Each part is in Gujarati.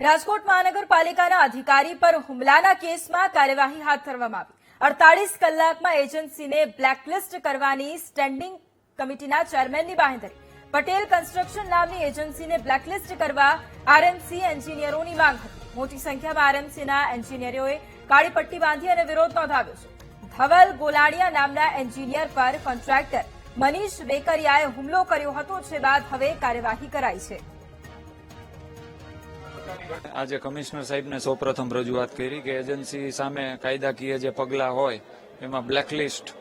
રાજકોટ મહાનગરપાલિકાના અધિકારી પર હુમલાના કેસમાં કાર્યવાહી હાથ ધરવામાં આવી। 48 કલાકમાં એજન્સીને બ્લેકલિસ્ટ કરવાની સ્ટેન્ડિંગ કમિટીના ચેરમેનની બાંહેધરી। પટેલ કન્સ્ટ્રક્શન નામની એજન્સીને બ્લેકલિસ્ટ કરવા આરએમસી એન્જિનિયરોની માંગ હતી। મોટી સંખ્યામાં આરએમસીના એન્જિનિયરોએ કાળી પટ્ટી બાંધી અને વિરોધ નોંધાવ્યો છે। ધવલ ગોલાણીયા નામના એન્જિનિયર પર કોન્ટ્રાક્ટર મનીષ બેકરિયાએ હુમલો કર્યો હતો, જે બાદ હવે કાર્યવાહી કરાઈ છે। આજે કમિશનર સાહેબને સૌપ્રથમ રજૂઆત કરી કે એજન્સી સામે કાયદાકીય જે પગલાં હોય એમાં બ્લેકલિસ્ટ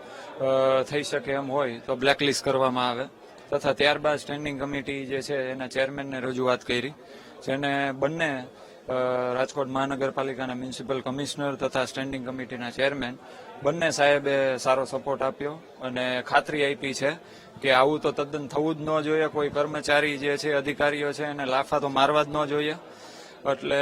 થઈ શકે એમ હોય તો બ્લેકલિસ્ટ કરવામાં આવે, તથા ત્યારબાદ સ્ટેન્ડિંગ કમિટી જે છે એના ચેરમેનને રજૂઆત કરી, જેને બંને રાજકોટ મહાનગરપાલિકાના મ્યુનિસિપલ કમિશનર તથા સ્ટેન્ડિંગ કમિટીના ચેરમેન બંને સાહેબે સારો સપોર્ટ આપ્યો અને ખાતરી આપી છે કે આવું તો તદ્દન થવું જ ન જોઈએ। કોઈ કર્મચારી જે છે, અધિકારીઓ છે, એને લાફા તો મારવા જ ન જોઈએ, એટલે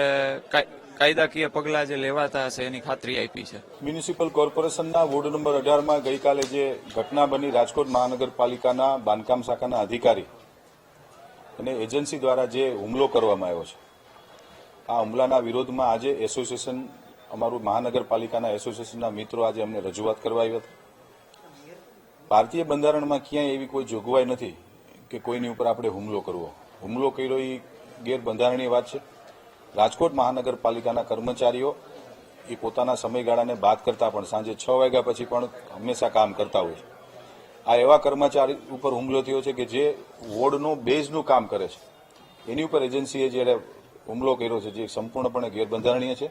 કાયદાકીય પગલાં જે લેવાતા હશે એની ખાતરી આપી છે। મ્યુનિસિપલ કોર્પોરેશનના વોર્ડ નંબર 18માં ગઈકાલે જે ઘટના બની, રાજકોટ મહાનગરપાલિકાના બાંધકામ શાખાના અધિકારી અને એજન્સી દ્વારા જે હુમલો કરવામાં આવ્યો છે, આ હુમલાના વિરોધમાં આજે એસોસિએશન, અમારું મહાનગરપાલિકાના એસોસિએશનના મિત્રો આજે અમને રજૂઆત કરવા આવ્યા હતા। ભારતીય બંધારણમાં ક્યાંય એવી કોઈ જોગવાઈ નથી કે કોઈની ઉપર આપણે હુમલો કરવો। હુમલો કર્યો એ ગેરબંધારણીય વાત છે। રાજકોટ મહાનગરપાલિકાના કર્મચારીઓ એ પોતાના સમયગાળાને બાદ કરતા પણ સાંજે 6 વાગ્યા પછી પણ હંમેશા કામ કરતા હોય છે। આ એવા કર્મચારી ઉપર હુમલો થયો છે કે જે વોર્ડનો બેઝનું કામ કરે છે, એની ઉપર એજન્સીએ જ્યારે હુમલો કર્યો છે, જે સંપૂર્ણપણે ગેરબંધારણીય છે।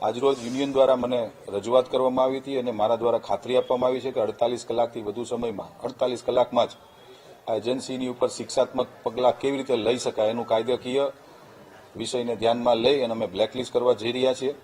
આજરોજ યુનિયન દ્વારા મને રજૂઆત કરવામાં આવી હતી અને મારા દ્વારા ખાતરી આપવામાં આવી છે કે 48 કલાકથી વધુ સમયમાં, 48 કલાકમાં જ આ એજન્સીની ઉપર શિક્ષાત્મક પગલાં કેવી રીતે લઈ શકાય એનું કાયદાકીય વિષયને ધ્યાનમાં લઈ અને અમે બ્લેકલિસ્ટ કરવા જઈ રહ્યા છીએ।